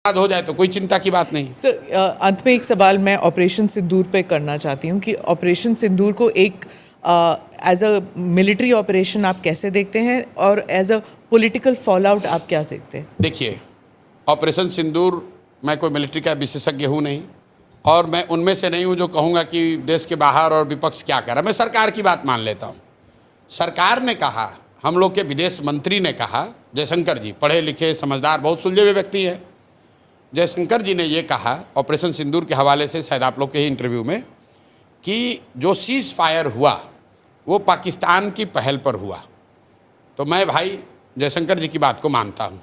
हो जाए तो कोई चिंता की बात नहीं। सर, अंत में एक सवाल मैं ऑपरेशन सिंदूर पे करना चाहती हूँ कि ऑपरेशन सिंदूर को एक एज अ मिलिट्री ऑपरेशन आप कैसे देखते हैं और as a political fallout आप क्या देखते हैं? देखिए, ऑपरेशन सिंदूर, मैं कोई मिलिट्री का विशेषज्ञ हूँ नहीं और मैं उनमें से नहीं हूँ जो कहूँगा कि देश के बाहर और विपक्ष क्या कर रहा है। मैं सरकार की बात मान लेता हूँ। सरकार ने कहा, हम लोग के विदेश मंत्री ने कहा, जयशंकर जी पढ़े लिखे समझदार बहुत सुलझे हुए व्यक्ति हैं, जयशंकर जी ने ये कहा ऑपरेशन सिंदूर के हवाले से शायद आप लोग के ही इंटरव्यू में कि जो सीज़ फायर हुआ वो पाकिस्तान की पहल पर हुआ। तो मैं भाई जयशंकर जी की बात को मानता हूँ।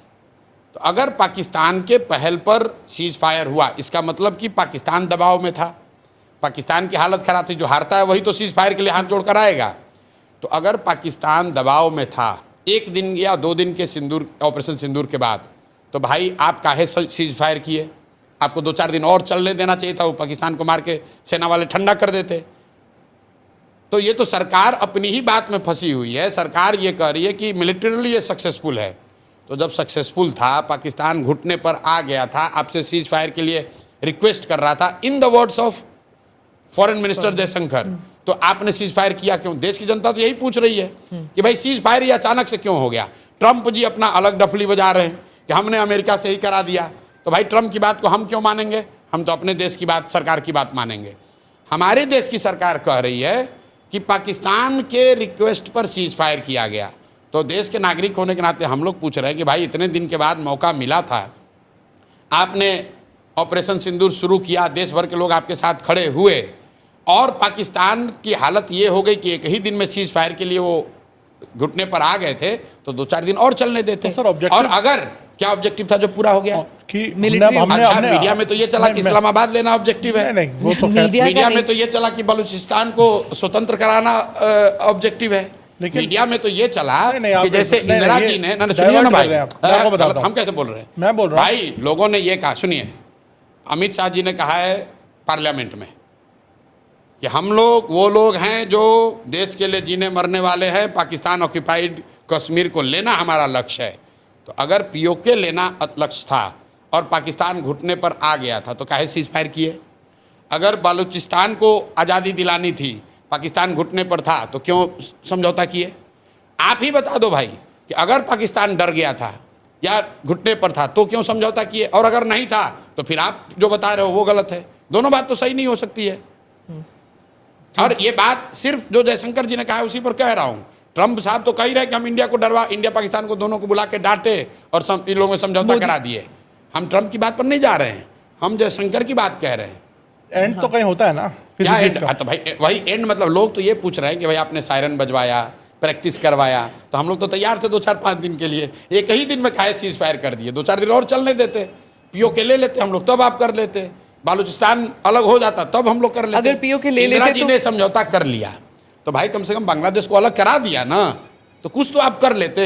तो अगर पाकिस्तान के पहल पर सीज़ फायर हुआ, इसका मतलब कि पाकिस्तान दबाव में था, पाकिस्तान की हालत ख़राब थी। जो हारता है वही तो सीज़ फायर के लिए हाथ जोड़ कर आएगा। तो अगर पाकिस्तान दबाव में था 1 दिन या 2 दिन के ऑपरेशन सिंदूर के बाद, तो भाई आप काहे सीज़ फायर किए? आपको 2-4 दिन और चलने देना चाहिए था। वो पाकिस्तान को मार के सेना वाले ठंडा कर देते। तो ये तो सरकार अपनी ही बात में फंसी हुई है। सरकार ये कह रही है कि मिलिटरीली ये सक्सेसफुल है। तो जब सक्सेसफुल था, पाकिस्तान घुटने पर आ गया था, आपसे सीज़ फायर के लिए रिक्वेस्ट कर रहा था in the words of foreign minister Jaishankar, तो आपने सीज़ फायर किया क्यों? देश की जनता तो यही पूछ रही है कि भाई सीज़ फायर ये अचानक से क्यों हो गया? ट्रंप जी अपना अलग डफली बजा रहे हैं कि हमने अमेरिका से ही करा दिया। तो भाई ट्रंप की बात को हम क्यों मानेंगे? हम तो अपने देश की बात, सरकार की बात मानेंगे। हमारे देश की सरकार कह रही है कि पाकिस्तान के रिक्वेस्ट पर सीज़ फायर किया गया। तो देश के नागरिक होने के नाते हम लोग पूछ रहे हैं कि भाई इतने दिन के बाद मौका मिला था, आपने ऑपरेशन सिंदूर शुरू किया, देश भर के लोग आपके साथ खड़े हुए और पाकिस्तान की हालत ये हो गई कि एक ही दिन में सीज़ फायर के लिए वो घुटने पर आ गए थे, तो 2-4 दिन और चलने देते। सर, और अगर क्या ऑब्जेक्टिव था जो पूरा हो गया कि अच्छा, मीडिया में तो ये चला कि इस्लामाबाद लेना ऑब्जेक्टिव है। नहीं, वो तो मीडिया में तो ये चला कि बलूचिस्तान को स्वतंत्र कराना ऑब्जेक्टिव है। मीडिया में तो ये चला कि जैसे इंदिरा जी ने, सुनिए ना भाई, हम कैसे बोल रहे हैं? मैं बोल रहा हूं भाई, लोगों ने ये कहा, सुनिए, अमित शाह जी ने कहा है पार्लियामेंट में कि हम लोग वो लोग हैं जो देश के लिए जीने मरने वाले हैं, पाकिस्तान ऑक्यूपाइड कश्मीर को लेना हमारा लक्ष्य है। तो अगर पीओके लेना लक्ष्य था और पाकिस्तान घुटने पर आ गया था, तो काहे सीज़ फायर किए? अगर बलूचिस्तान को आज़ादी दिलानी थी, पाकिस्तान घुटने पर था, तो क्यों समझौता किए? आप ही बता दो भाई कि अगर पाकिस्तान डर गया था या घुटने पर था तो क्यों समझौता किए, और अगर नहीं था तो फिर आप जो बता रहे हो वो गलत है। दोनों बात तो सही नहीं हो सकती है। और ये बात सिर्फ जो जयशंकर जी ने कहा है उसी पर कह रहा हूँ। ट्रंप साहब तो कह ही रहे कि हम इंडिया को डरवा, इंडिया पाकिस्तान को दोनों को बुला के डांटे और इन लोगों में समझौता करा दिए। हम ट्रंप की बात पर नहीं जा रहे हैं, हम जयशंकर की बात कह रहे हैं। एंड तो कहीं होता है ना, क्या एंड? तो भाई वही एंड, मतलब लोग तो ये पूछ रहे हैं कि भाई आपने सायरन बजवाया, प्रैक्टिस करवाया, तो हम लोग तो तैयार थे 2-4-5 दिन के लिए। एक ही दिन में काहे सीज़ फायर कर दिए? 2-4 दिन और चलने देते, पीओके ले लेते हम लोग, तब आप कर लेते। बालूचिस्तान अलग हो जाता तब हम लोग कर लेते। अगर पीओके ले लेते इंदिरा जी ने समझौता कर लिया तो भाई कम से कम बांग्लादेश को अलग करा दिया ना, तो कुछ तो आप कर लेते।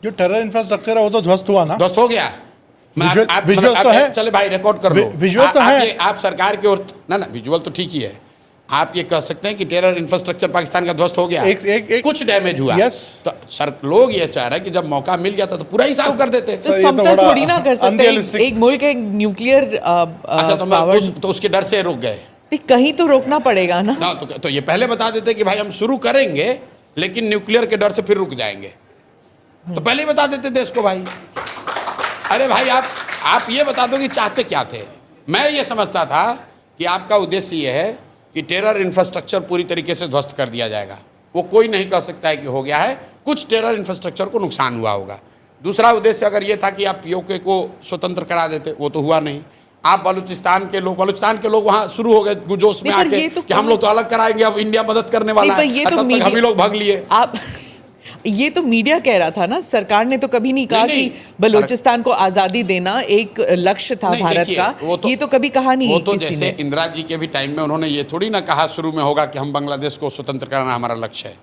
जो टेरर इंफ्रास्ट्रक्चर है वो तो ध्वस्त हुआ ना, ध्वस्त हो गया। विजुअल तो है, चले भाई रिकॉर्ड कर लो, विजुअल तो है। आप सरकार की ओर ना विजुअल तो ठीक ही है। आप ये कह सकते हैं कि टेरर इंफ्रास्ट्रक्चर पाकिस्तान का ध्वस्त हो गया, कुछ डैमेज हुआ। तो सर, लोग ये चाह रहे हैं कि जब मौका मिल गया था तो पूरा ही साफ कर देते। तो समतल थोड़ी ना कर सकते। एक मुल्क एक न्यूक्लियर, अच्छा, तो उसके डर से रुक गए? कहीं तो रोकना पड़ेगा ना। तो ये पहले बता देते कि भाई हम शुरू करेंगे लेकिन न्यूक्लियर के डर से फिर रुक जाएंगे, तो पहले ही बता देते देश को भाई। अरे भाई, आप ये बता दो कि चाहते क्या थे। मैं ये समझता था कि आपका उद्देश्य ये है कि टेरर इंफ्रास्ट्रक्चर पूरी तरीके से ध्वस्त कर दिया जाएगा। वो कोई नहीं कह सकता है कि हो गया है, कुछ टेरर इंफ्रास्ट्रक्चर को नुकसान हुआ होगा। दूसरा उद्देश्य अगर ये था कि आप पीओके को स्वतंत्र करा देते, वो तो हुआ नहीं। आप बलूचिस्तान के लोग वहाँ शुरू हो गए जोश में आके कि हम लोग तो अलग कराएंगे, अब इंडिया मदद करने वाला है, तब तक हम ही लोग भाग लिए। ये तो मीडिया कह रहा था ना, सरकार ने तो कभी नहीं कहा कि बलूचिस्तान को आज़ादी देना एक लक्ष्य था भारत का। ये तो कभी कहा नहीं। वो तो जैसे इंदिरा जी के भी टाइम में उन्होंने ये थोड़ी ना कहा शुरू में होगा कि हम बांग्लादेश को स्वतंत्र कराना हमारा लक्ष्य है।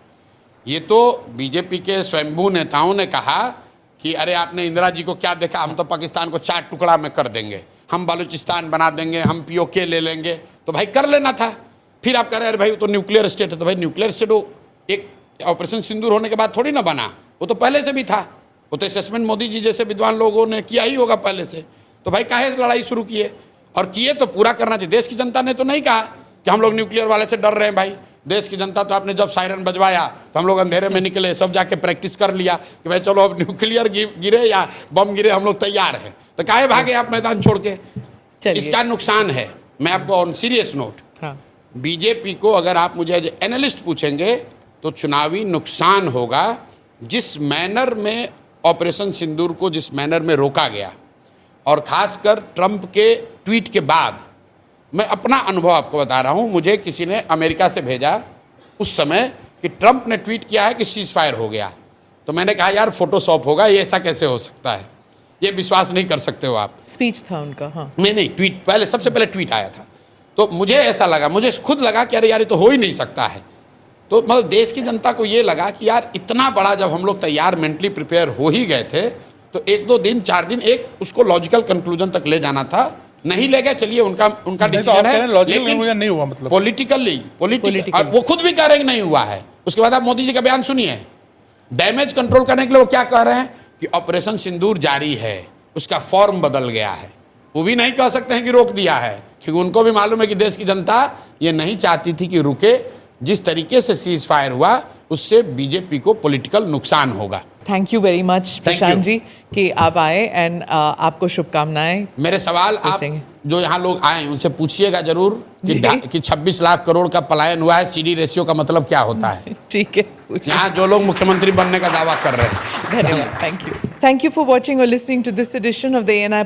ये तो बीजेपी के स्वयंभू नेताओं ने कहा कि अरे आपने इंदिरा जी को क्या देखा, हम तो पाकिस्तान को 4 टुकड़ा में कर देंगे, हम बलूचिस्तान बना देंगे, हम पीओके ले लेंगे। तो भाई कर लेना था। फिर आप कह रहे अरे भाई वो तो न्यूक्लियर स्टेट है। तो भाई न्यूक्लियर स्टेट वो एक ऑपरेशन सिंदूर होने के बाद थोड़ी ना बना, वो तो पहले से भी था। वो तो असेसमेंट मोदी जी जैसे विद्वान लोगों ने किया ही होगा पहले से। तो भाई काहे लड़ाई शुरू किए? और किए तो पूरा करना चाहिए। देश की जनता ने तो नहीं कहा कि हम लोग न्यूक्लियर वाले से डर रहे हैं। भाई देश की जनता तो आपने जब सायरन बजवाया तो हम लोग अंधेरे में निकले, सब जाके प्रैक्टिस कर लिया कि भाई चलो अब न्यूक्लियर गिरे या बम गिरे हम लोग तैयार हैं। तो काहे भागे आप मैदान छोड़ के? इसका नुकसान है। मैं आपको ऑन सीरियस नोट, बीजेपी को अगर आप मुझे एज एनालिस्ट पूछेंगे तो चुनावी नुकसान होगा। जिस मैनर में ऑपरेशन सिंदूर को जिस मैनर में रोका गया, और खासकर ट्रंप के ट्वीट के बाद, मैं अपना अनुभव आपको बता रहा हूं। मुझे किसी ने अमेरिका से भेजा उस समय कि ट्रंप ने ट्वीट किया है कि सीज फायर हो गया। तो मैंने कहा यार फोटोशॉप होगा, ये ऐसा कैसे हो सकता है? ये विश्वास नहीं कर सकते हो आप। स्पीच था उनका। हाँ नहीं, ट्वीट पहले, सबसे पहले ट्वीट आया था। तो मुझे ऐसा लगा, मुझे खुद लगा कि अरे यार ये तो हो ही नहीं सकता है। तो मतलब देश की जनता को ये लगा कि यार इतना बड़ा जब हम लोग तैयार, मेंटली प्रिपेयर हो ही गए थे, तो 1-2 दिन 4 दिन एक उसको लॉजिकल कंक्लूजन तक ले जाना था। नहीं ले गए, चलिए उनका डिसीजन है, लेकिन नहीं हुआ। मतलब पॉलिटिकल वो खुद भी कह रहे हैं कि नहीं हुआ है। उसके बाद आप मोदी जी का बयान सुनिए। डैमेज कंट्रोल करने के लिए वो क्या कह रहे हैं कि ऑपरेशन सिंदूर जारी है, उसका फॉर्म बदल गया है। वो भी नहीं कह सकते हैं कि रोक दिया है, क्योंकि उनको भी मालूम है कि देश की जनता ये नहीं चाहती थी कि रुके। जिस तरीके से सीज फायर हुआ उससे बीजेपी को पॉलिटिकल नुकसान होगा। Thank you very much Prashant ji कि आप आए, एंड आपको शुभकामनाएं। मेरे सवाल आप जो यहाँ लोग आए उनसे पूछिएगा जरूर कि 26 लाख करोड़ का पलायन हुआ है, CD रेशियो का मतलब क्या होता है? ठीक है, यहाँ जो लोग मुख्यमंत्री बनने का दावा कर रहे हैं। धन्यवाद। थैंक यू फॉर वॉचिंग और listening to this edition of the ANI